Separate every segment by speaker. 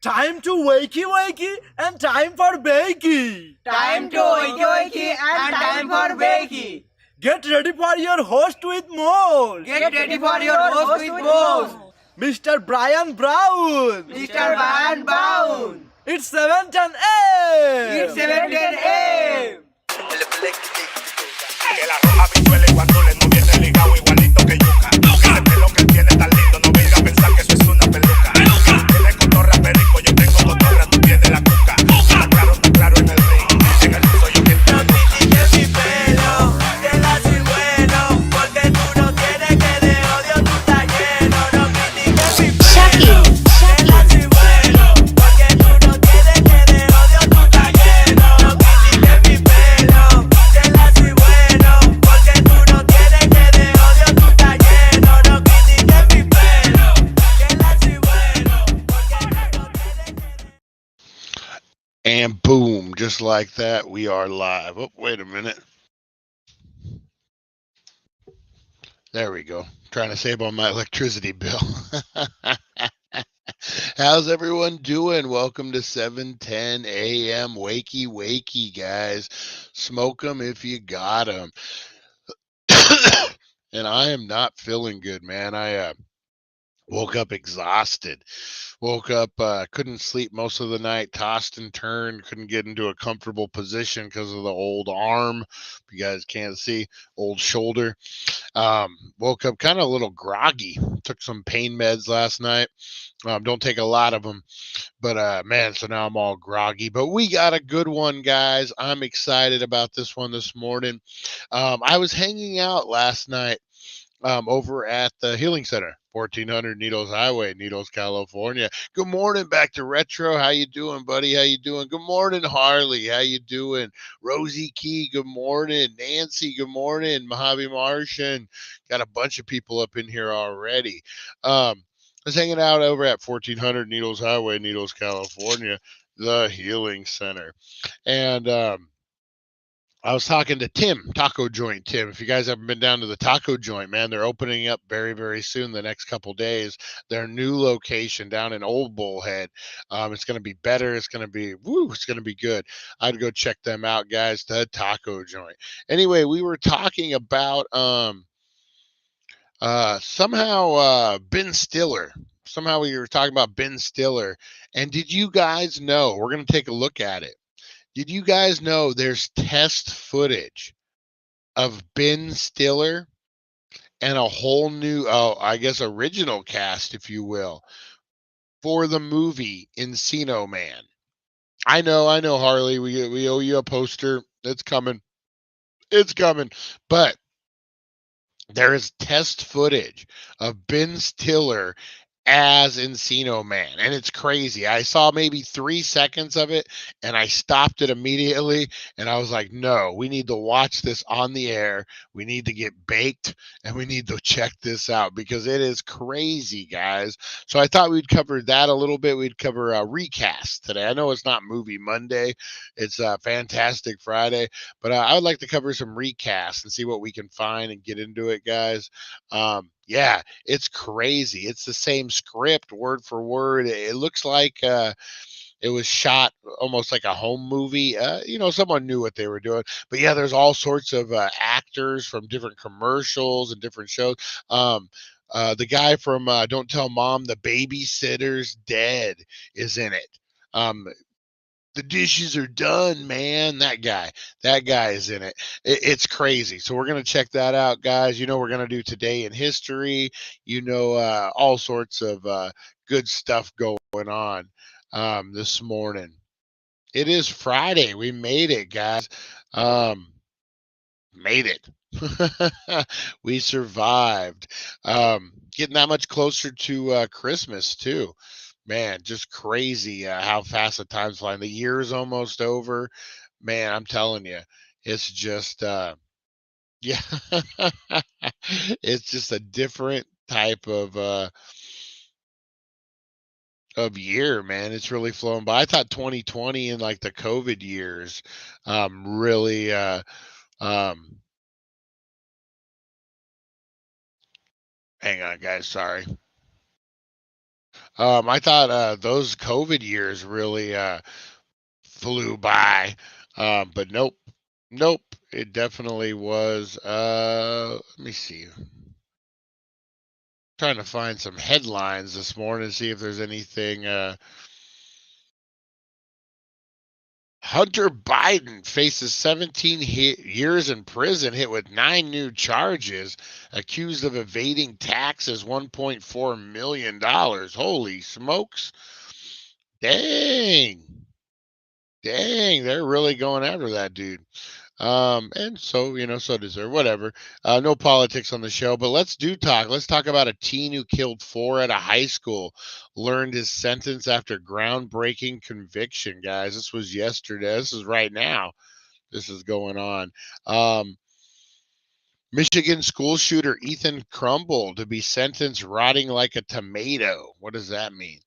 Speaker 1: Time to wakey wakey and time for bakey.
Speaker 2: Time to wakey wakey and time for wakey.
Speaker 1: Get ready for your host with more.
Speaker 2: Get ready for your host with more.
Speaker 1: Mr. Brian Brown.
Speaker 2: Mr. Brian Brown.
Speaker 1: It's 7:10 a.m.
Speaker 2: It's 7:10 a.m.
Speaker 3: Que la roja visuele cuando le no viene ligado igualito que yuca. Ese pelo que él tiene tan lindo, no venga a pensar que eso es una peluca. Tiene cotorra perico, yo tengo cotorra, tú tienes la cuca. Está claro en el ring, en el piso yo que
Speaker 2: No critiques mi pelo, que la soy bueno, porque tú no tienes que de odio tú estás lleno. No critiques mi pelo, que la soy bueno, porque tú no tienes que de odio tú estás lleno. No critiques mi pelo, que la soy bueno, porque tú no tienes que de odio tú estás lleno. No critiques mi pelo, que la soy bueno, porque tú no tienes que de...
Speaker 4: And boom, just like that, we are live. Oh, wait a minute. There we go. Trying to save on my electricity bill. How's everyone doing? Welcome to 7:10 a.m. Wakey, guys. Smoke them if you got them. And I am not feeling good, man. I woke up exhausted. Woke up, couldn't sleep most of the night, tossed and turned, couldn't get into a comfortable position because of the old arm. If you guys can't see, old shoulder. Woke up kind of a little groggy. Took some pain meds last night. Don't take a lot of them, but man, so now I'm all groggy. But we got a good one, guys. I'm excited about this one this morning. I was hanging out last night over at the Healing Center, 1400 Needles Highway, Needles, California. Good morning, back to Retro. How you doing, buddy? How you doing? Good morning, Harley. How you doing? Rosie Key, good morning. Nancy, good morning. Mojave Martian. Got a bunch of people up in here already. I was hanging out over at 1400 Needles Highway, Needles, California, the Healing Center. And I was talking to Tim, Taco Joint. Tim, if you guys haven't been down to the Taco Joint, man, they're opening up very, very soon, the next couple days. Their new location down in Old Bullhead. It's going to be better. It's going to be, it's going to be good. I'd go check them out, guys, the Taco Joint. Anyway, we were talking about somehow Ben Stiller. Somehow we were talking about Ben Stiller. And did you guys know, we're going to take a look at it. Did you guys know there's test footage of Ben Stiller and a whole new, original cast, if you will, for the movie Encino Man? I know, Harley. We owe you a poster. It's coming. But there is test footage of Ben Stiller as Encino Man, and it's crazy. I saw maybe 3 seconds of it and I stopped it immediately, and I was like, no, we need to watch this on the air. We need to get baked and we need to check this out because it is crazy, guys. So I thought we'd cover that a little bit. We'd cover a recast today. I know it's not Movie Monday, it's Fantastic Friday, but I would like to cover some recasts and see what we can find and get into it, guys. Yeah, it's crazy. It's the same script word for word. It looks like it was shot almost like a home movie. Someone knew what they were doing. But yeah, there's all sorts of actors from different commercials and different shows. The guy from Don't Tell Mom, The Babysitter's Dead is in it. The dishes are done, man. That guy is in it. It's crazy. So we're going to check that out, guys. We're going to do Today in History, all sorts of good stuff going on this morning. It is Friday. We made it, guys. Made it. We survived. Getting that much closer to Christmas, too. Man, just crazy how fast the time's flying. The year is almost over. Man, I'm telling you, it's just, yeah, it's just a different type of year, man. It's really flown by. I thought 2020 and like the COVID years really hang on, guys, sorry. I thought those COVID years really flew by, but nope, nope. It definitely was. Let me see. Trying to find some headlines this morning, see if there's anything. Hunter Biden faces 17 years in prison, hit with 9 new charges, accused of evading taxes, $1.4 million. Holy smokes. Dang. Dang, they're really going after that dude. And so, so deserve whatever. No politics on the show, but let's talk. Let's talk about a teen who killed 4 at a high school, learned his sentence after groundbreaking conviction, guys. This was yesterday. This is right now. This is going on. Michigan school shooter Ethan Crumble to be sentenced rotting like a tomato. What does that mean?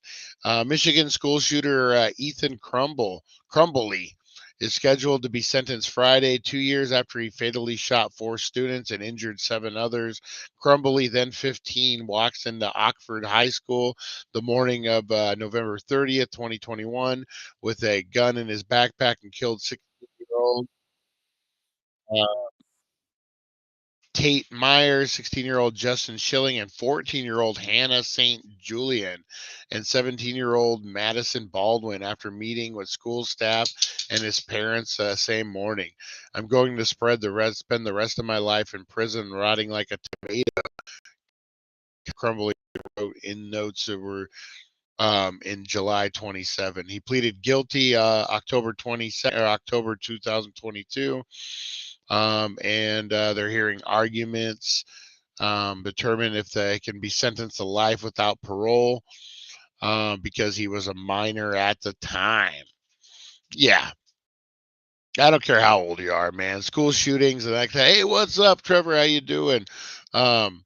Speaker 4: Michigan school shooter Ethan Crumbly is scheduled to be sentenced Friday, 2 years after he fatally shot 4 students and injured 7 others. Crumbly, then 15, walks into Oxford High School the morning of November 30th, 2021, with a gun in his backpack and killed 16-year-old Tate Myers, 16-year-old Justin Schilling, and 14-year-old Hannah St. Julian, and 17-year-old Madison Baldwin after meeting with school staff and his parents same morning. I'm going to spend the rest of my life in prison, rotting like a tomato. Crumbly wrote in notes that were in July 27. He pleaded guilty October 22 or October 2022. And they're hearing arguments, determine if they can be sentenced to life without parole because he was a minor at the time. Yeah. I don't care how old you are, man. School shootings and like, hey, what's up, Trevor? How you doing? Um,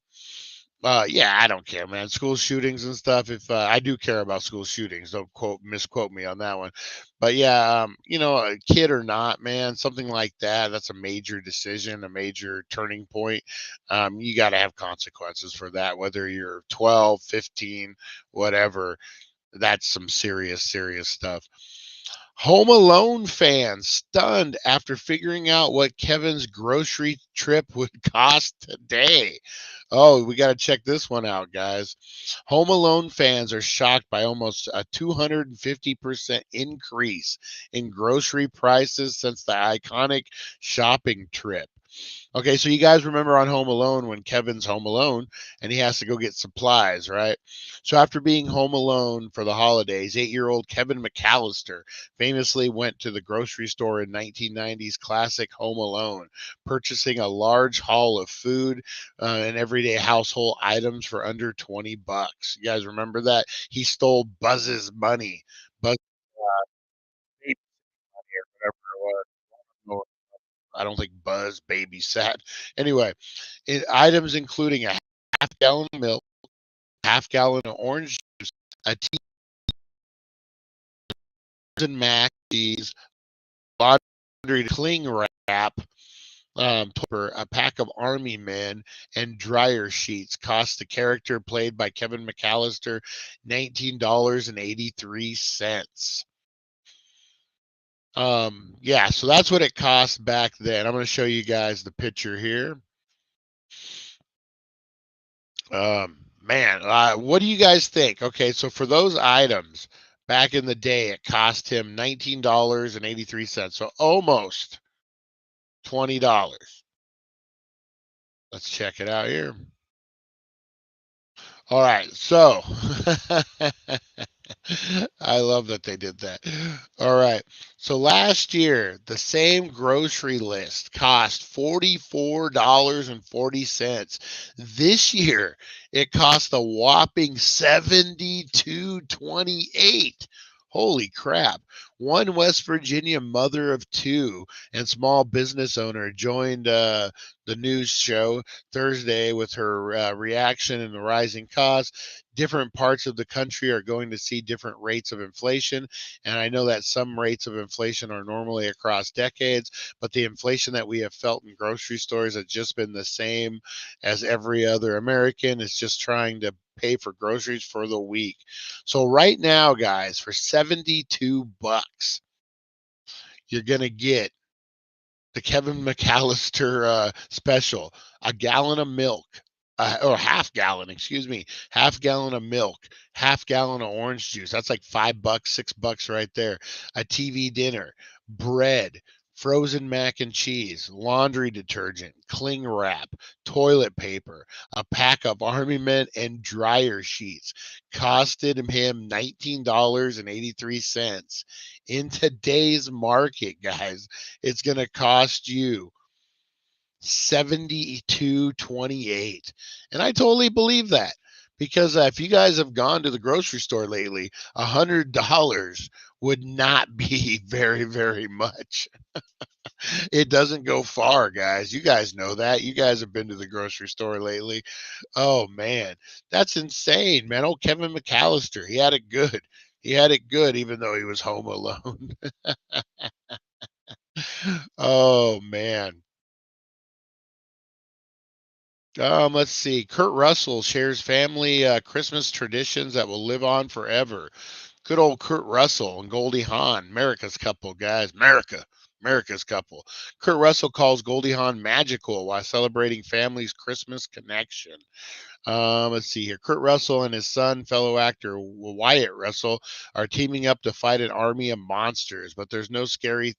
Speaker 4: yeah, I don't care, man. School shootings and stuff. If I do care about school shootings, don't misquote me on that one. But yeah, a kid or not, man, something like that. That's a major decision, a major turning point. You got to have consequences for that, whether you're 12, 15, whatever. That's some serious, serious stuff. Home Alone fans stunned after figuring out what Kevin's grocery trip would cost today. Oh, we got to check this one out, guys. Home Alone fans are shocked by almost a 250% increase in grocery prices since the iconic shopping trip. Okay, so you guys remember on Home Alone when Kevin's home alone and he has to go get supplies, right? So after being home alone for the holidays, 8-year-old Kevin McAllister famously went to the grocery store in 1990's classic Home Alone, purchasing a large haul of food and everyday household items for under $20. You guys remember that? He stole Buzz's money. Buzz money or whatever it was. I don't think Buzz babysat. Anyway, items including a half gallon of milk, half gallon of orange juice, a tea and mac cheese, laundry cling wrap, a pack of army men, and dryer sheets cost the character played by Kevin McAllister $19.83. Yeah, so that's what it cost back then. I'm going to show you guys the picture here. Man, what do you guys think? Okay, so for those items back in the day, it cost him $19.83, so almost $20. Let's check it out here. All right, so I love that they did that. All right, so last year, the same grocery list cost $44.40. This year, it cost a whopping $72.28. Holy crap. One West Virginia mother of 2 and small business owner joined the the news show Thursday with her reaction and the rising costs. Different parts of the country are going to see different rates of inflation. And I know that some rates of inflation are normally across decades, but the inflation that we have felt in grocery stores has just been the same as every other American is just trying to pay for groceries for the week. So right now, guys, for $72, you're going to get the Kevin McAllister special, a gallon of milk, or half gallon, excuse me, half gallon of milk, half gallon of orange juice. That's like $5, $6 right there. A TV dinner, bread, frozen mac and cheese, laundry detergent, cling wrap, toilet paper, a pack of Army Men and dryer sheets. Costed him $19.83. In today's market, guys, it's going to cost you 72.28, and I totally believe that, because if you guys have gone to the grocery store lately, $100 would not be very, very much. It doesn't go far, guys. You guys know that. You guys have been to the grocery store lately. Oh man, that's insane, man. Oh, Kevin McAllister, he had it good. He had it good, even though he was home alone. Oh man. Let's see. Kurt Russell shares family Christmas traditions that will live on forever. Good old Kurt Russell and Goldie Hawn, America's couple, guys. America's couple. Kurt Russell calls Goldie Hawn magical while celebrating family's Christmas connection. Let's see here. Kurt Russell and his son, fellow actor Wyatt Russell, are teaming up to fight an army of monsters, but there's no scary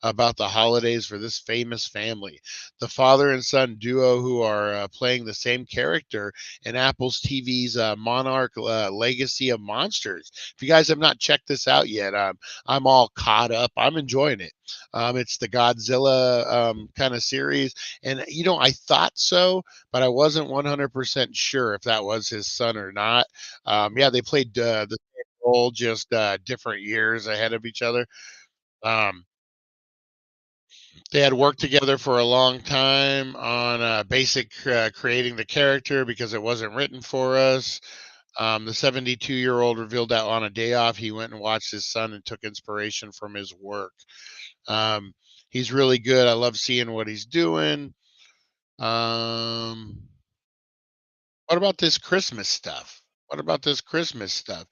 Speaker 4: about the holidays for this famous family. The father and son duo, who are playing the same character in Apple's TV's Monarch Legacy of Monsters. If you guys have not checked this out yet, I'm all caught up. I'm enjoying it. It's the Godzilla kind of series. And, I thought so, but I wasn't 100% sure if that was his son or not. Yeah, they played the same role, just different years ahead of each other. Um, they had worked together for a long time on basic creating the character because it wasn't written for us. The 72-year-old revealed that on a day off, he went and watched his son and took inspiration from his work. He's really good. I love seeing what he's doing. What about this Christmas stuff? What about this Christmas stuff?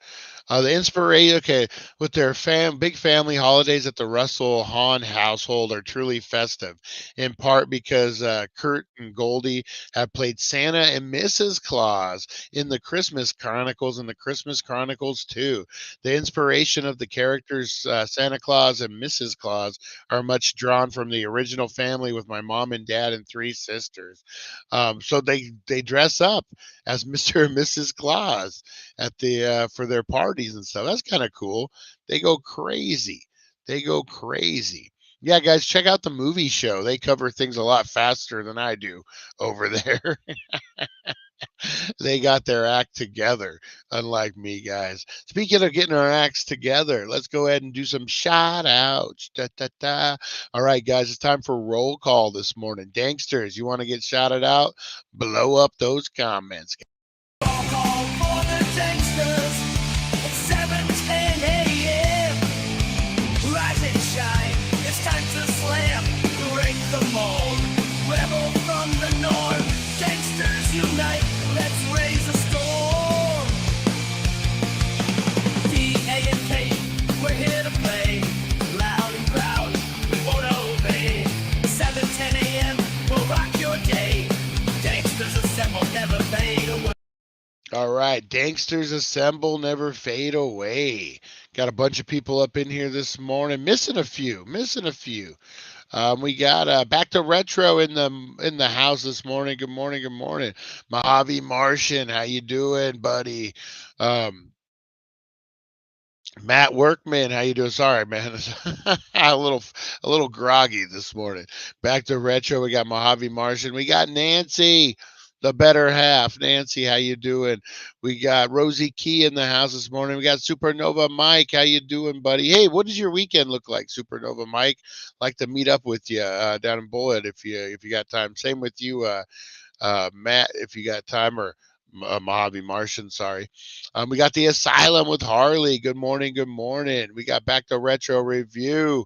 Speaker 4: The inspiration, okay, with their big family holidays at the Russell Hahn household are truly festive, in part because Kurt and Goldie have played Santa and Mrs. Claus in the Christmas Chronicles and the Christmas Chronicles 2. The inspiration of the characters Santa Claus and Mrs. Claus are much drawn from the original family with my mom and dad and 3 sisters. So they dress up as Mr. and Mrs. Claus at the for their parties and stuff. That's kind of cool. They go crazy. They go crazy. Yeah, guys, check out the movie show. They cover things a lot faster than I do over there. They got their act together, unlike me, guys. Speaking of getting our acts together, let's go ahead and do some shout outs. Da, da, da. All right, guys, it's time for roll call this morning. Danksters, you want to get shouted out? Blow up those comments.
Speaker 2: Call for the Tanksters at 7:10 a.m. Rise and shine, it's time to slam, break the mold. Rebel from the north, Tanksters unite, let's raise a storm. D-A-N-K, we're here to play, loud and proud, we won't obey. 7:10 a.m., we'll rock your day. Tanksters assemble, never fade away.
Speaker 4: All right, Danksters assemble, never fade away. Got a bunch of people up in here this morning, missing a few. We got back to retro in the house this morning. Good morning, good morning, Mojave Martian. How you doing, buddy? Matt Workman, how you doing? Sorry, man, a little groggy this morning. Back to retro. We got Mojave Martian. We got Nancy. the better half. Nancy, how you doing? We got Rosie Key in the house this morning. We got Supernova Mike. How you doing, buddy? Hey, what does your weekend look like, Supernova Mike? Like to meet up with you down in Bullet if you got time. Same with you, Matt, if you got time, or Mojave Martian, sorry. We got the Asylum with Harley. Good morning, good morning. We got Back to Retro Review.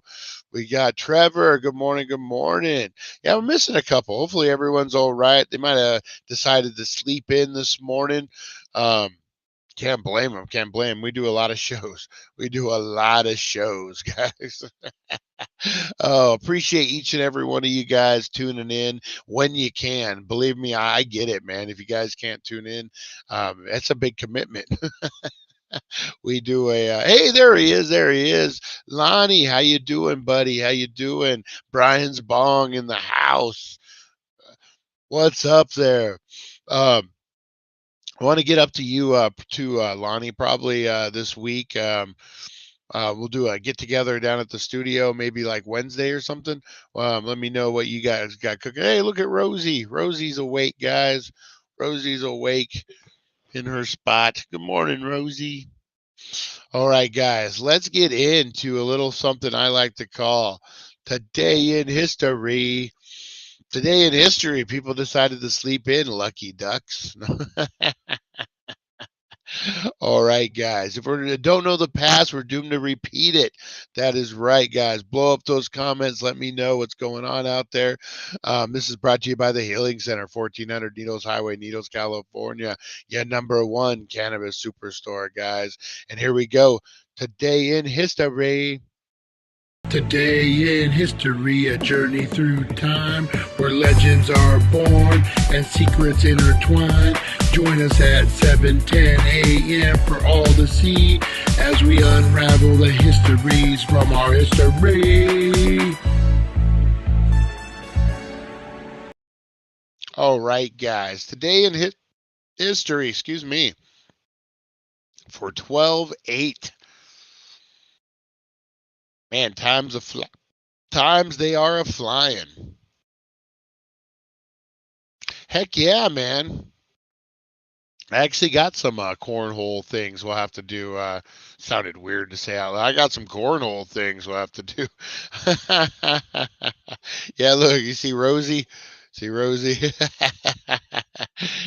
Speaker 4: We got Trevor. Good morning, good morning. Yeah, we're missing a couple. Hopefully everyone's all right. They might have decided to sleep in this morning. Can't blame them. Can't blame them. We do a lot of shows. We do a lot of shows, guys. Oh, appreciate each and every one of you guys tuning in when you can. Believe me, I get it, man. If you guys can't tune in, that's a big commitment. We do a hey, there he is, there he is. Lonnie, how you doing, buddy? How you doing? Brian's Bong in the house. What's up there? Um, I want to get up to you, Lonnie, probably this week. We'll do a get together down at the studio, maybe like Wednesday or something. Let me know what you guys got cooking. Hey, look at Rosie. Rosie's awake, guys. Rosie's awake in her spot. Good morning, Rosie. All right, guys, let's get into a little something I like to call Today in History. Today in history, people decided to sleep in, lucky ducks. All right, guys. If we don't know the past, we're doomed to repeat it. That is right, guys. Blow up those comments. Let me know what's going on out there. This is brought to you by the Healing Center, 1400 Needles Highway, Needles, California. Your #1 cannabis superstore, guys. And here we go. Today in history.
Speaker 5: Today in history, a journey through time where legends are born and secrets intertwine. Join us at 7:10 a.m. for all to see as we unravel the histories from our history.
Speaker 4: All right, guys. Today in history, excuse me, for 12/8. Man, times they are a flying. Heck yeah, man. I actually got some cornhole things we'll have to do. Sounded weird to say out loud. I got some cornhole things we'll have to do. Yeah, look, you see Rosie? See Rosie?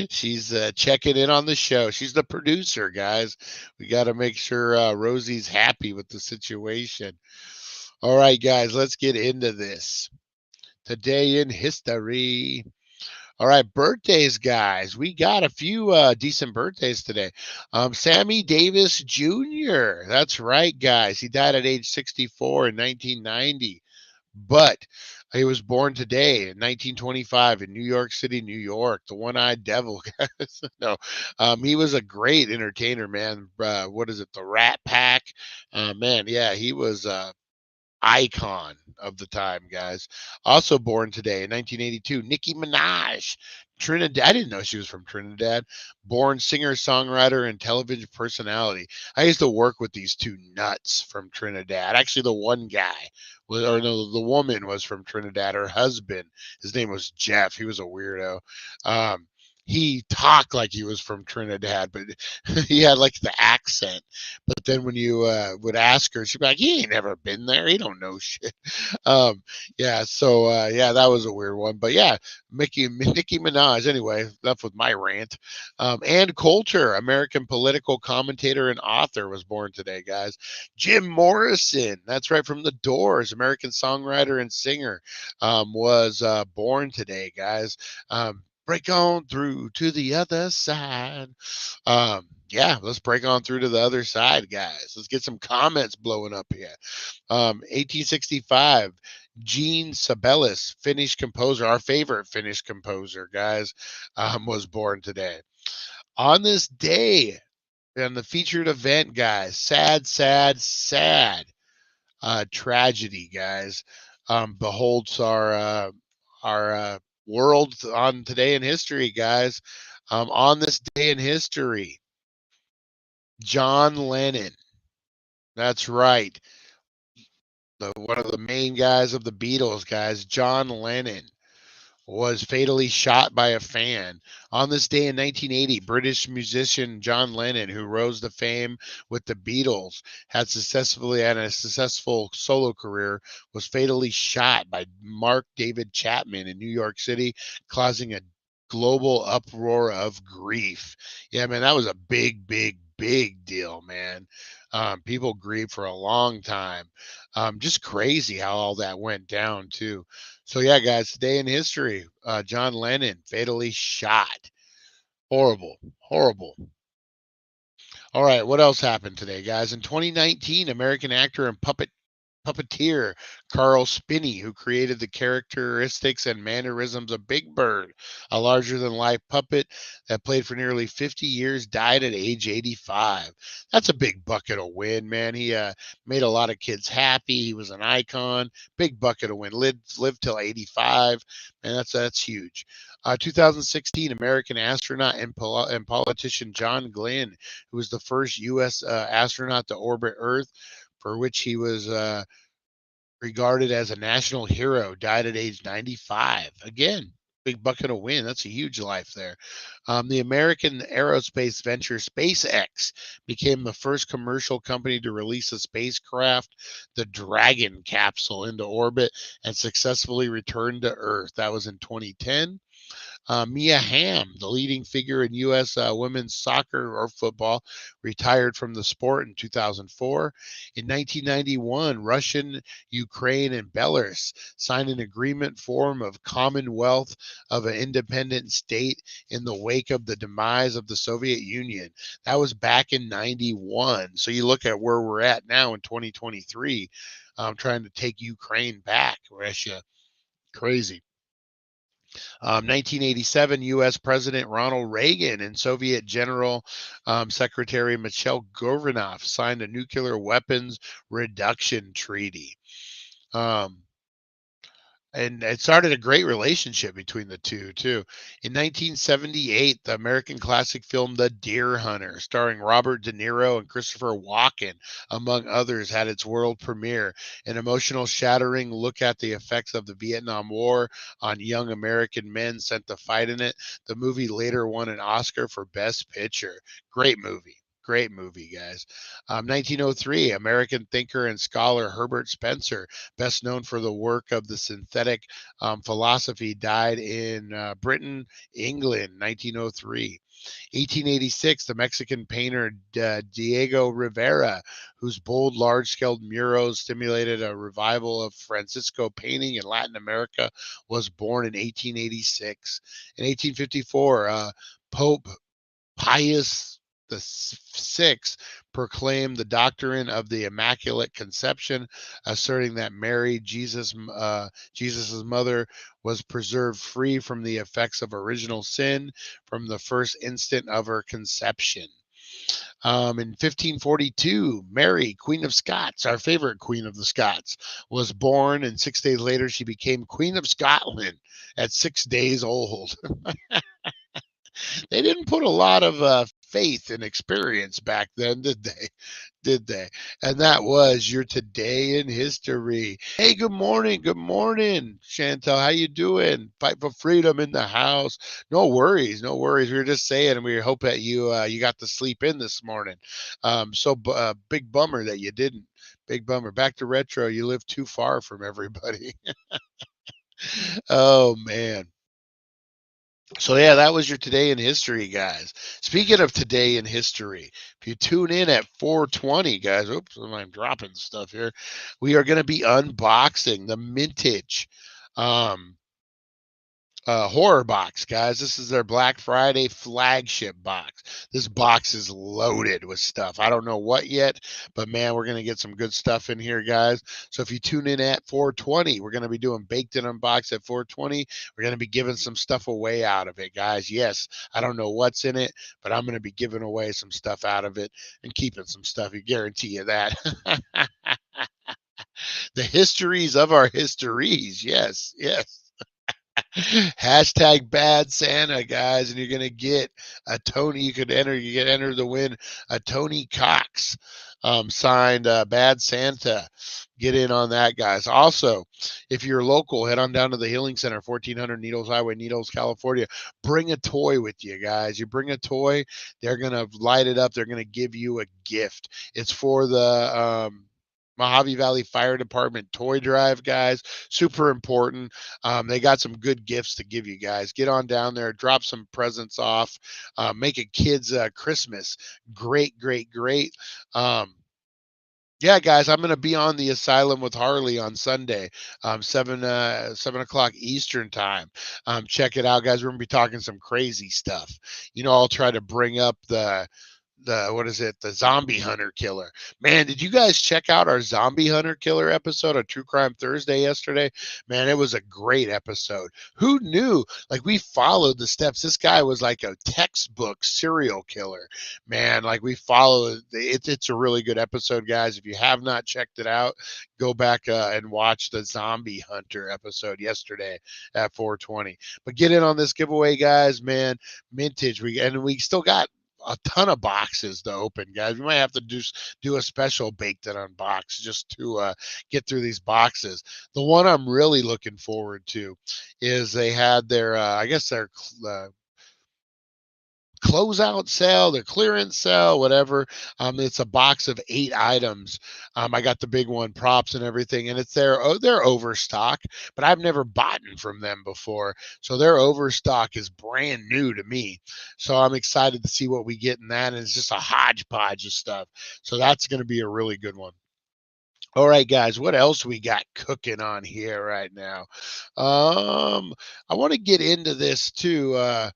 Speaker 4: She's checking in on the show. She's the producer, guys. We got to make sure Rosie's happy with the situation. All right, guys, let's get into this. Today in history. All right, birthdays, guys. We got a few decent birthdays today. Sammy Davis Jr. That's right, guys. He died at age 64 in 1990, but he was born today in 1925 in New York City, New York. The One-Eyed Devil, guys. No, he was a great entertainer, man. What is it? The Rat Pack. Man, yeah, he was icon of the time, guys. Also born today in 1982, Nicki Minaj. Trinidad. I didn't know she was from Trinidad. Born singer, songwriter, and television personality. I used to work with these two nuts from Trinidad. Actually, the one guy, or no, the woman was from Trinidad. Her husband, his name was Jeff. He was a weirdo. He talked like he was from Trinidad, but he had like the accent. But then when you would ask her, she'd be like, "He ain't never been there. He don't know shit." Yeah, so yeah, that was a weird one. But yeah, Nicki Minaj. Anyway, enough with my rant. Ann Coulter, American political commentator and author, was born today, guys. Jim Morrison, that's right, from The Doors, American songwriter and singer, was born today, guys. Break on through to the other side. Yeah, let's break on through to the other side, guys. Let's get some comments blowing up here. 1865, Gene Sibelius, Finnish composer, our favorite Finnish composer, guys, was born today. On this day, on the featured event, guys, sad tragedy, guys. Beholds our world on today in history, guys. On this day in history, John Lennon. That's right. One of the main guys of the Beatles, guys, John Lennon, was fatally shot by a fan. On this day in 1980, British musician John Lennon, who rose to fame with the Beatles, had a successful solo career, was fatally shot by Mark David Chapman in New York City, causing a global uproar of grief. Yeah, man, that was a big, big, big deal, man. People grieved for a long time. Just crazy how all that went down, too. So yeah, guys, today in history, John Lennon fatally shot. Horrible, horrible. All right, what else happened today, guys? In 2019, American actor and puppeteer Carl Spinney, who created the characteristics and mannerisms of Big Bird, a larger than life puppet that played for nearly 50 years, died at age 85. That's a big bucket of win, man. He made a lot of kids happy. He was an icon. Big bucket of win. Lived till 85. Man, that's huge. 2016, American astronaut and politician John Glenn, who was the first U.S. Astronaut to orbit Earth, for which he was regarded as a national hero, died at age 95. Again, big bucket of win. That's a huge life there. The American aerospace venture SpaceX became the first commercial company to release a spacecraft, the Dragon capsule, into orbit and successfully returned to Earth. That was in 2010. Mia Hamm, the leading figure in U.S. Women's soccer or football, retired from the sport in 2004. In 1991, Russian, Ukraine, and Belarus signed an agreement form of Commonwealth of an independent state in the wake of the demise of the Soviet Union. That was back in 91. So you look at where we're at now in 2023, trying to take Ukraine back, Russia. Crazy. 1987, U.S. President Ronald Reagan and Soviet General Secretary Mikhail Gorbachev signed a nuclear weapons reduction treaty. And it started a great relationship between the two, too. In 1978, the American classic film The Deer Hunter, starring Robert De Niro and Christopher Walken, among others, had its world premiere. An emotional, shattering look at the effects of the Vietnam War on young American men sent to fight in it. The movie later won an Oscar for Best Picture. Great movie. Great movie, guys. 1903, American thinker and scholar Herbert Spencer, best known for the work of the synthetic philosophy, died in Britain, England, 1903. 1886, the Mexican painter Diego Rivera, whose bold, large-scale murals stimulated a revival of Francisco painting in Latin America, was born in 1886. In 1854, Pope Pius the Sixth proclaimed the doctrine of the Immaculate Conception, asserting that Mary, Jesus's mother, was preserved free from the effects of original sin from the first instant of her conception. In 1542, Mary, Queen of Scots, our favorite Queen of the Scots, was born, and 6 days later she became Queen of Scotland at 6 days old. They didn't put a lot of faith and experience back then, did they? Did they? And that was your today in history. Hey, good morning, Chantel. How you doing? Fight for freedom in the house. No worries, no worries. We were just saying, and we hope that you got to sleep in this morning. Big bummer that you didn't. Big bummer. Back to retro. You live too far from everybody. Oh man. So yeah, that was your today in history, guys. Speaking of today in history, if you tune in at 4:20, guys, oops, I'm dropping stuff here. We are going to be unboxing the Mintage horror box, guys. This is their Black Friday flagship box. This box is loaded with stuff. I don't know what yet, but man, we're going to get some good stuff in here, guys. So if you tune in at 4:20, we're going to be doing Baked In Unbox at 4:20. We're going to be giving some stuff away out of it, guys. Yes, I don't know what's in it, but I'm going to be giving away some stuff out of it and keeping some stuff. I guarantee you that. The histories of our histories. Yes, yes. Hashtag bad Santa, guys, and you're gonna get a Tony. You get entered to win a Tony Cox signed Bad Santa. Get in on that, guys. Also, if you're local, head on down to the Healing Center, 1400 Needles Highway, Needles, California. Bring a toy with you, guys. You bring a toy, they're going to light it up. They're going to give you a gift. It's for the Mojave Valley Fire Department toy drive, guys. Super important. They got some good gifts to give you guys. Get on down there, drop some presents off, make a kid's Christmas great, great, great. Yeah, guys, I'm going to be on the Asylum with Harley on Sunday, 7 o'clock Eastern time. Check it out, guys. We're going to be talking some crazy stuff. I'll try to bring up the what is it, the zombie hunter killer. Man, did you guys check out our zombie hunter killer episode of True Crime Thursday yesterday? Man, it was a great episode. Who knew? Like, we followed the steps. This guy was like a textbook serial killer, man. Like, we followed it. It's a really good episode, guys. If you have not checked it out, go back and watch the zombie hunter episode yesterday at 420. But get in on this giveaway, guys. Man, vintage. We still got a ton of boxes to open, guys. We might have to do a special baked and unbox just to get through these boxes. The one I'm really looking forward to is they had their their closeout sale, their clearance sale, whatever. It's a box of 8 items. I got the big one, props and everything, and it's they're overstock, but I've never bought from them before. So their overstock is brand new to me. So I'm excited to see what we get in that. And it's just a hodgepodge of stuff. So that's going to be a really good one. All right, guys, what else we got cooking on here right now? I want to get into this too.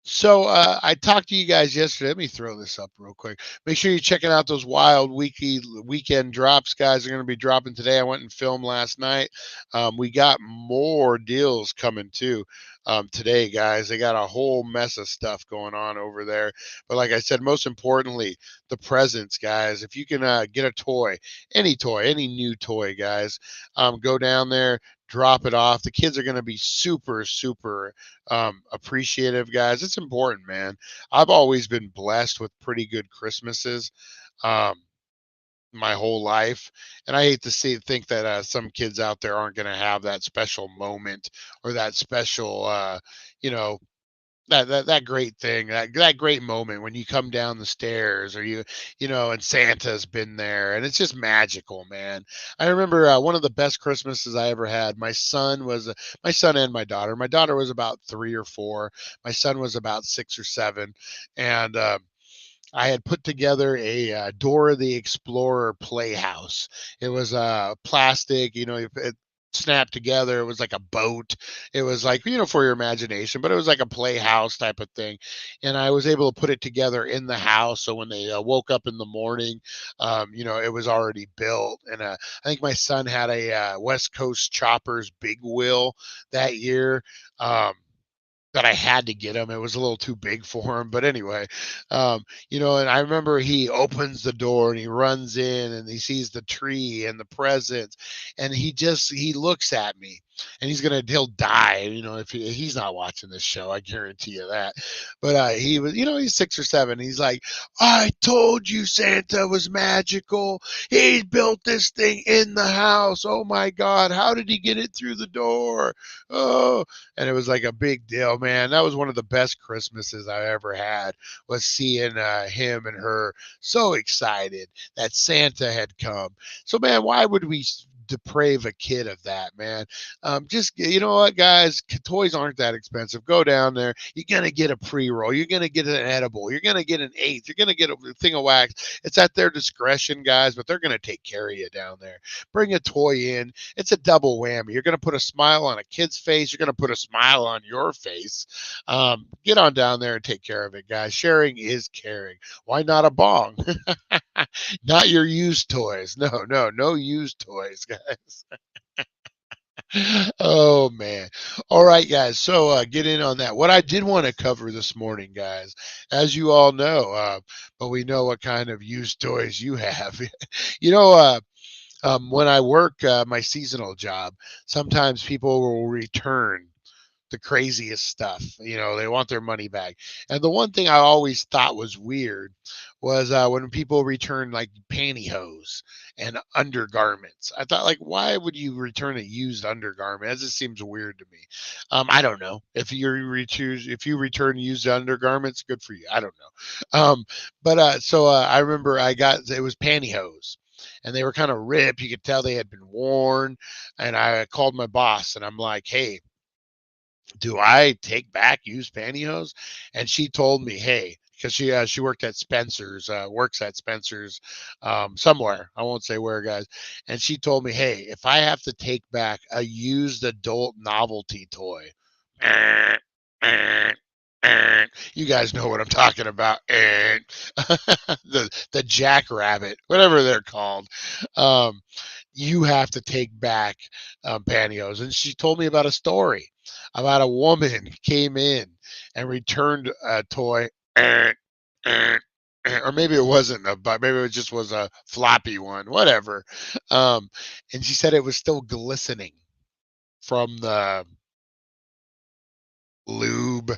Speaker 4: So I talked to you guys yesterday. Let me throw this up real quick. Make sure you're checking out those wild weekend drops, guys. Are going to be dropping today. I went and filmed last night. We got more deals coming too today, guys. They got a whole mess of stuff going on over there. But like I said, most importantly, the presents, guys. If you can get a toy, any new toy, guys, go down there, drop it off. The kids are going to be super, super appreciative, guys. It's important, man. I've always been blessed with pretty good Christmases my whole life, and I hate to think that some kids out there aren't going to have that special moment or that special that great thing, that great moment when you come down the stairs, or and Santa's been there, and it's just magical, man. I remember one of the best Christmases I ever had. My son and my daughter. My daughter was about 3 or 4. My son was about 6 or 7, and I had put together a Dora the Explorer playhouse. It was plastic, it snapped together. It was like a boat. It was like, for your imagination, but it was like a playhouse type of thing. And I was able to put it together in the house. So when they woke up in the morning, it was already built. And I think my son had a West Coast Choppers big wheel that year. That I had to get him. It was a little too big for him. But anyway, and I remember he opens the door and he runs in and he sees the tree and the presents, and he looks at me, and he'll die, if he's not watching this show, I guarantee you that. But he was, he's 6 or 7. He's like, I told you Santa was magical. He built this thing in the house. Oh my God. How did he get it through the door? Oh, and it was like a big deal, man. That was one of the best Christmases I ever had, was seeing him and her so excited that Santa had come. So, man, why would we deprave a kid of that, man? Just, you know what, guys, toys aren't that expensive. Go down there. You're gonna get a pre-roll, you're gonna get an edible, you're gonna get an eighth, you're gonna get a thing of wax. It's at their discretion, guys, but they're gonna take care of you down there. Bring a toy in. It's a double whammy. You're gonna put a smile on a kid's face, you're gonna put a smile on your face. Get on down there and take care of it, guys. Sharing is caring. Why not a bong? Not your used toys. No used toys, guys. Oh man. All right, guys. So get in on that. What I did want to cover this morning, guys, as you all know, but we know what kind of used toys you have. When I work my seasonal job, sometimes people will return the craziest stuff. They want their money back. And the one thing I always thought was weird was when people return like pantyhose and undergarments. I thought, like, why would you return a used undergarment? That just seems weird to me. I don't know if you return used undergarments, good for you. I don't know. But I remember it was pantyhose, and they were kind of ripped. You could tell they had been worn. And I called my boss, and I'm like, hey, do I take back used pantyhose? And she told me, hey, because she worked at Spencer's, works at Spencer's, somewhere. I won't say where, guys. And she told me, hey, if I have to take back a used adult novelty toy, you guys know what I'm talking about. The jackrabbit, whatever they're called. You have to take back pantyhose. And she told me about a story about a woman came in and returned a toy, or maybe it wasn't but maybe it just was a floppy one, whatever. And she said it was still glistening from the lube,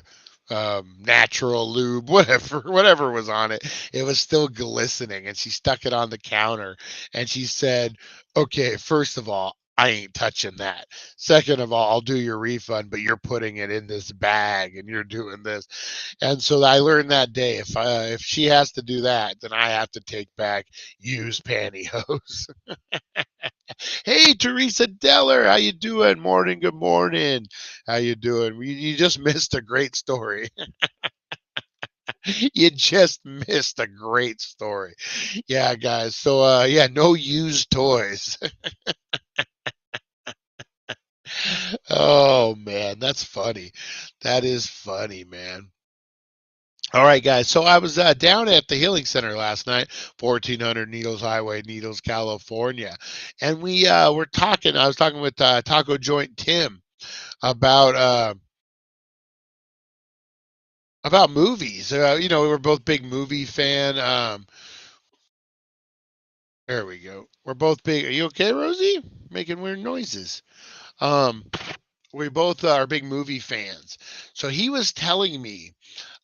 Speaker 4: natural lube, whatever was on it. It was still glistening, and she stuck it on the counter, and she said, okay, first of all, I ain't touching that. Second of all, I'll do your refund, but you're putting it in this bag and you're doing this. And so I learned that day, if she has to do that, then I have to take back used pantyhose. Hey, Teresa Deller, how you doing? Morning, good morning. How you doing? You just missed a great story. You just missed a great story. Yeah, guys. So yeah, no used toys. Oh man, that's funny. That is funny, man. All right, guys. So I was down at the Healing Center last night, 1400 Needles Highway, Needles, California, and we were talking. I was talking with Taco Joint Tim about movies. We were both big movie fan. There we go. We're both big. Are you okay, Rosie? Making weird noises. Um, we both are big movie fans. So he was telling me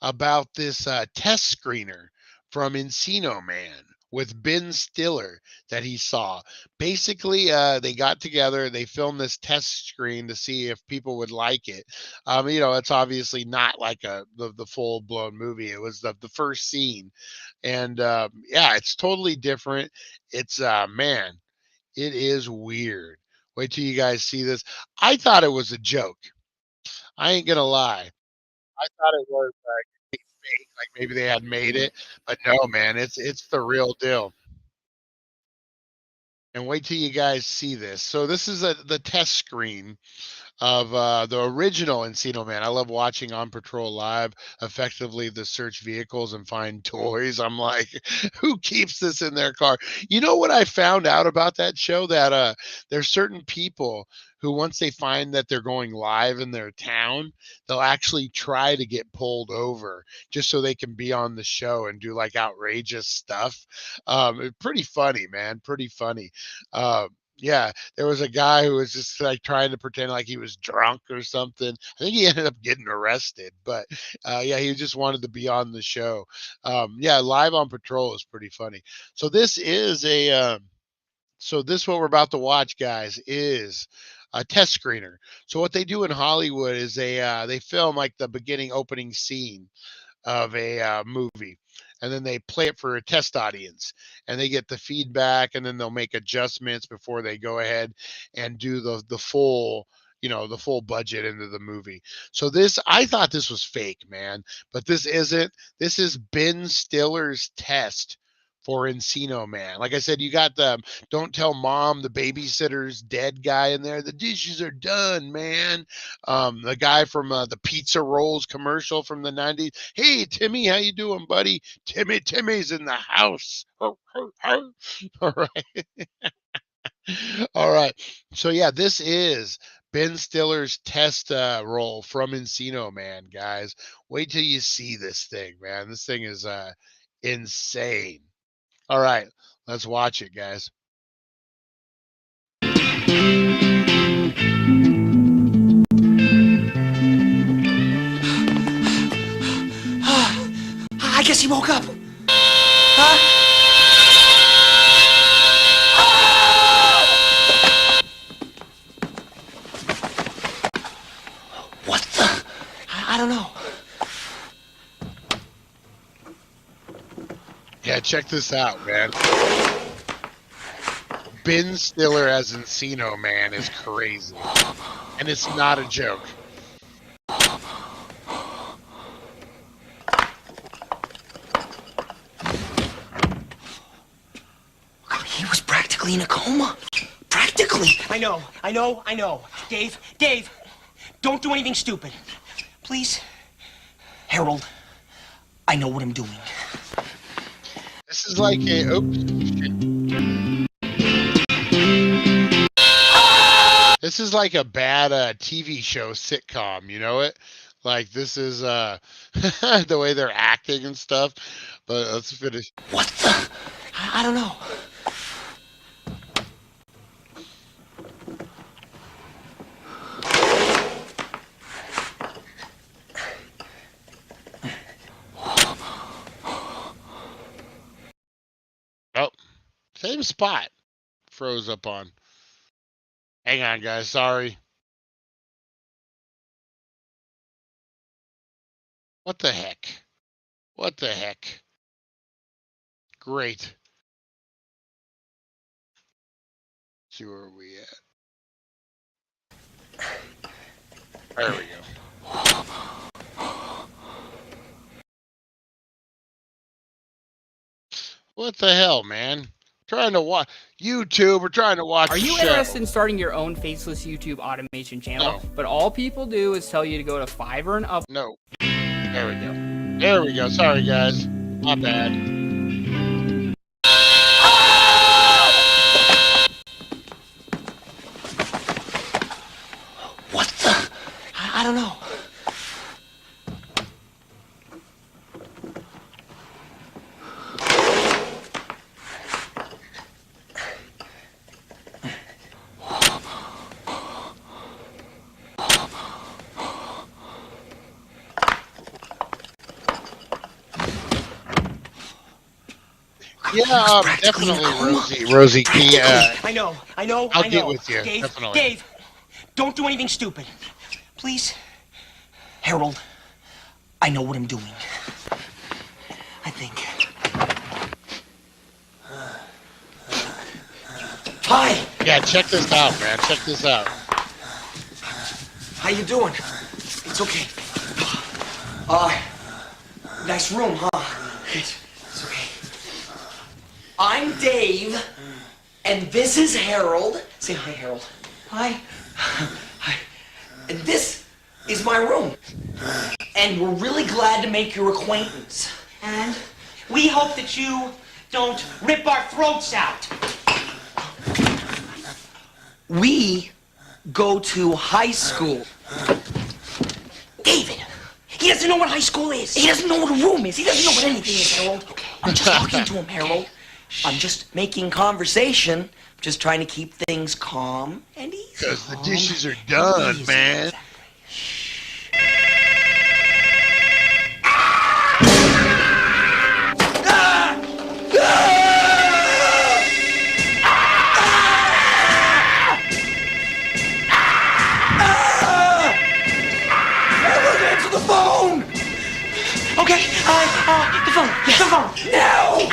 Speaker 4: about this test screener from Encino Man with Ben Stiller that he saw. Basically, they got together, they filmed this test screen to see if people would like it. It's obviously not like the full blown movie. It was the first scene, and yeah, it's totally different. It's man, it is weird. Wait till you guys see this. I thought it was a joke. I ain't gonna lie. I thought it was fake, like maybe they had made it, but no, man, it's the real deal. And wait till you guys see this. So this is the test screen of the original Encino Man. I love watching On Patrol Live, effectively the search vehicles and find toys. I'm like, who keeps this in their car? You know what I found out about that show? That there's certain people who, once they find that they're going live in their town, they'll actually try to get pulled over just so they can be on the show and do like outrageous stuff. Pretty funny, man. Pretty funny. Yeah, there was a guy who was just like trying to pretend like he was drunk or something. I think he ended up getting arrested, but yeah, he just wanted to be on the show. Yeah, Live on Patrol is pretty funny. So this is what we're about to watch, guys, is a test screener. So what they do in Hollywood is they film like the beginning opening scene of a movie, and then they play it for a test audience, and they get the feedback, and then they'll make adjustments before they go ahead and do the full the full budget into the movie. So I thought this was fake, man, but this isn't. This is Ben Stiller's test for Encino Man. Like I said, you got the Don't Tell Mom, the babysitter's dead guy in there. The dishes are done, man. The guy from the pizza rolls commercial from the 90s. Hey, Timmy, how you doing, buddy? Timmy's in the house. All right. All right. So yeah, this is Ben Stiller's test role from Encino Man, guys. Wait till you see this thing, man. This thing is insane. All right, let's watch it, guys. check this out, man. Ben Stiller as Encino Man is crazy. And it's not a joke.
Speaker 6: He was practically in a coma. Practically. I know. Dave, don't do anything stupid. Please. Harold, I know what I'm doing.
Speaker 4: This is like a... Oops. This is like a bad TV show sitcom, you know it? Like, this is the way they're acting and stuff. But let's finish.
Speaker 6: What the? I don't know.
Speaker 4: Oh, same spot. Froze up on. Hang on, guys. Sorry. What the heck? What the heck? Great. See where we at. There we go. What the hell, man? Trying to watch YouTube. We're trying to watch.
Speaker 7: Are you
Speaker 4: show.
Speaker 7: interested in starting your own faceless YouTube automation channel?
Speaker 4: No.
Speaker 7: But all people do is tell you to go to Fiverr and up.
Speaker 4: No. There we go. There we go. Sorry, guys. My bad.
Speaker 6: What the? I don't know.
Speaker 4: Yeah, definitely, Rosie.
Speaker 6: I know.
Speaker 4: I'll get with you. Definitely.
Speaker 6: Dave, don't do anything stupid. Please. Harold, I know what I'm doing. I think. Hi.
Speaker 4: Yeah, check this out, man. Check this out.
Speaker 6: How you doing? It's okay. Nice room, huh? It's okay. I'm Dave, and this is Harold. Say hi, Harold. Hi. Hi. And this is my room. And we're really glad to make your acquaintance. And we hope that you don't rip our throats out. We go to high school. David, he doesn't know what high school is. He doesn't know what a room is. He doesn't know what anything is, Harold. Okay. I'm just talking to him, Harold. I'm just making conversation. I'm just trying to keep things calm and easy.
Speaker 4: Because the dishes are done,
Speaker 6: Easy.
Speaker 4: man.
Speaker 6: Answer the phone! Okay, the phone. Yes. The phone. No!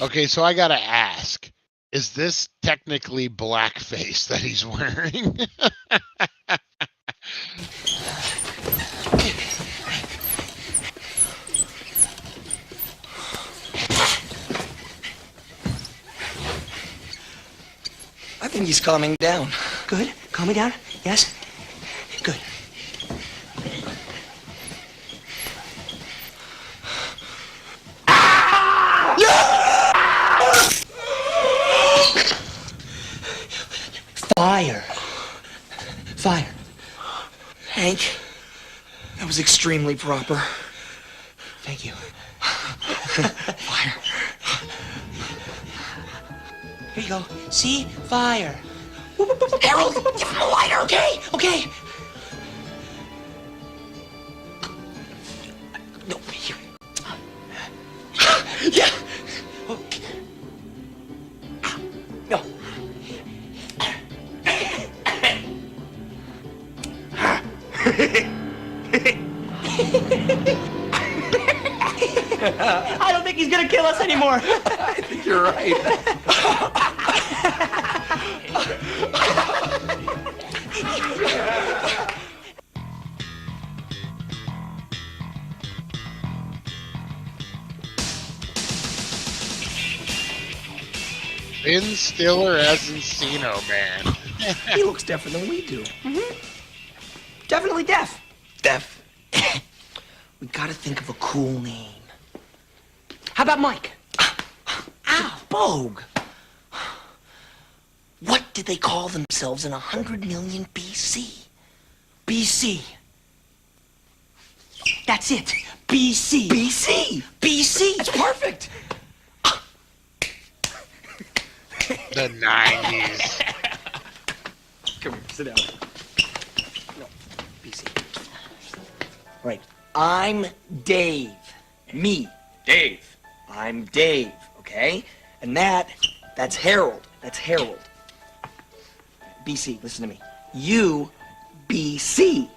Speaker 4: Okay, so I gotta ask, is this technically blackface that he's wearing?
Speaker 6: I think he's calming down. Good? Calming down? Yes? Good. Fire. Fire. Hank, that was extremely proper. Thank you. Fire. Here you go. See? Fire. Harold, give him a lighter, okay? Okay. No, here. Yeah. No. I don't think he's gonna kill us anymore.
Speaker 8: I think you're right.
Speaker 4: Ben Stiller as Encino Man.
Speaker 6: He looks deafer than we do. Definitely deaf. Deaf. We gotta think of a cool name. How about Mike? Ow, Bogue. What did they call themselves in 100 million BC? BC. That's it. BC. BC. BC. That's perfect.
Speaker 4: The 90s.
Speaker 6: Come here, sit down. No, BC. Right. I'm Dave. Me, Dave. I'm Dave, okay? And that's Harold. That's Harold. BC, listen to me. You, BC.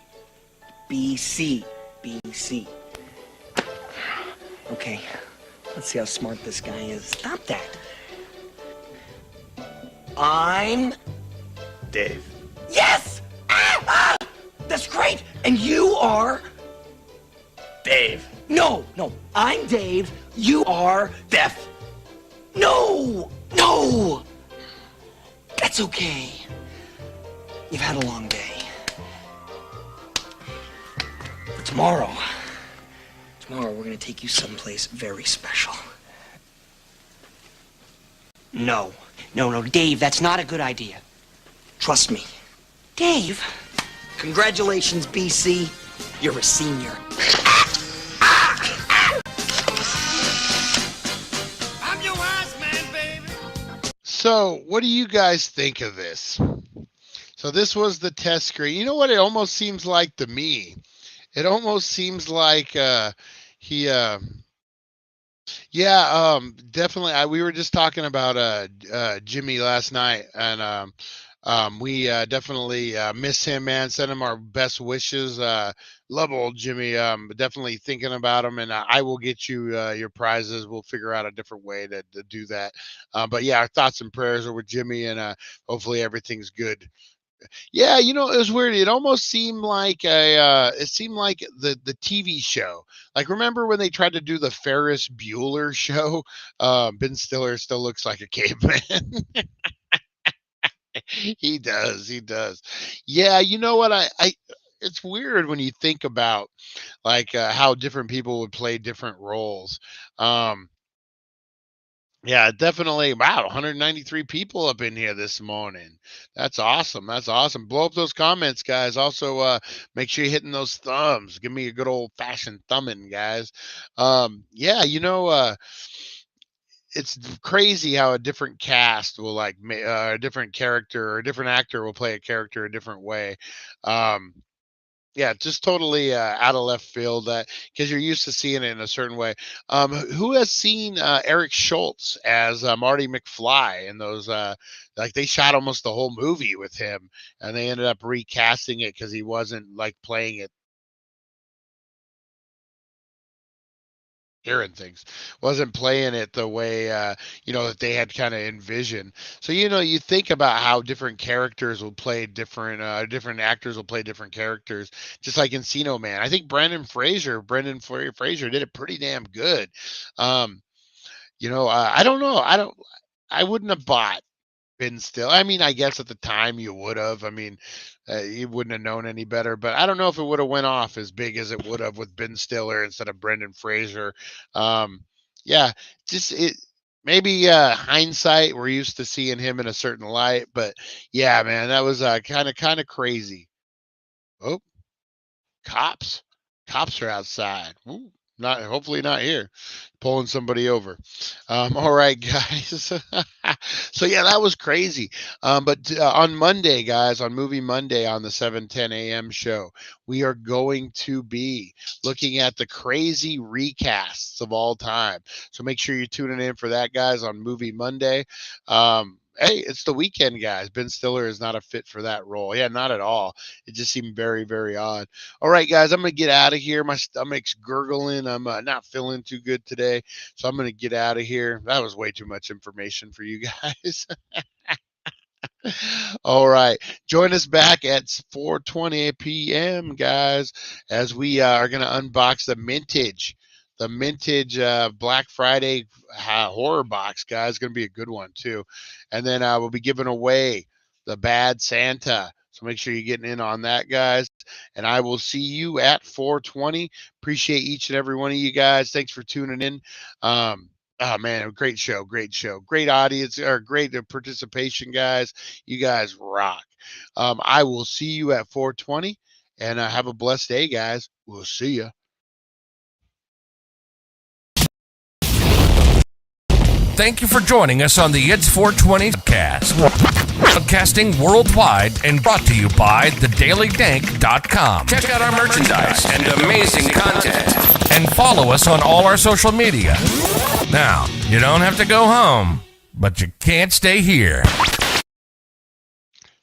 Speaker 6: BC. BC. Okay, let's see how smart this guy is. Stop that. I'm
Speaker 8: Dave.
Speaker 6: Yes! That's great! And you are...
Speaker 8: Dave.
Speaker 6: No. I'm Dave. You are...
Speaker 8: Deaf.
Speaker 6: No! That's okay. You've had a long day. But tomorrow we're gonna take you someplace very special. No, Dave, that's not a good idea. Trust me. Dave, congratulations, BC. You're a senior.
Speaker 2: I'm your wise man, baby.
Speaker 4: So, what do you guys think of this? So this was the test screen. You know what it almost seems like to me? It almost seems like definitely. We were just talking about Jimmy last night, and we definitely miss him, man. Send him our best wishes. Love old Jimmy. Definitely thinking about him, and I will get you your prizes. We'll figure out a different way to do that. But yeah, our thoughts and prayers are with Jimmy, and hopefully everything's good. Yeah, it was weird. It almost seemed like it seemed like the TV show. Like, remember when they tried to do the Ferris Bueller show? Ben Stiller still looks like a caveman. He does. Yeah, you know what? It's weird when you think about like how different people would play different roles. Yeah, definitely. Wow, 193 people up in here this morning. That's awesome. Blow up those comments, guys. Also, make sure you're hitting those thumbs. Give me a good old fashioned thumbing, guys. Yeah, it's crazy how a different cast will a different character or a different actor will play a character a different way. Um, yeah, just totally out of left field, that because you're used to seeing it in a certain way. Who has seen Eric Schultz as Marty McFly in those? Like, they shot almost the whole movie with him, and they ended up recasting it because he wasn't like playing it. Hearing things, wasn't playing it the way that they had kind of envisioned. So you think about how different characters will play different actors will play different characters, just like Encino Man. I think Brendan Fraser did it pretty damn good. I don't know. I wouldn't have bought Ben Still. I mean, I guess at the time you would have. I mean, you wouldn't have known any better, but I don't know if it would have went off as big as it would have with Ben Stiller instead of Brendan Fraser. Yeah, just it. Maybe hindsight, we're used to seeing him in a certain light, but yeah, man, that was kind of crazy. Oh, cops are outside. Ooh, hopefully not here, pulling somebody over. All right, guys. So yeah, that was crazy. But on Monday, guys, on Movie Monday on the 7:10 a.m. show, we are going to be looking at the crazy recasts of all time. So make sure you're tuning in for that, guys, on Movie Monday. hey, it's the weekend, guys. Ben Stiller is not a fit for that role. Yeah, not at all. It just seemed very, very odd. All right, guys, I'm going to get out of here. My stomach's gurgling. I'm not feeling too good today, so I'm going to get out of here. That was way too much information for you guys. All right. Join us back at 4:20 p.m., guys, as we are going to unbox the Mintage Black Friday horror box, guys. Going to be a good one, too. And then we'll be giving away the Bad Santa. So make sure you're getting in on that, guys. And I will see you at 4:20. Appreciate each and every one of you guys. Thanks for tuning in. Oh man, great show, great audience, or great participation, guys. You guys rock. I will see you at 4:20, and have a blessed day, guys. We'll see you.
Speaker 9: Thank you for joining us on the It's 420 podcast. Broadcasting worldwide and brought to you by thedailydank.com. Check out our merchandise and amazing content. And follow us on all our social media. Now, you don't have to go home, but you can't stay here.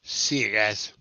Speaker 4: See you guys.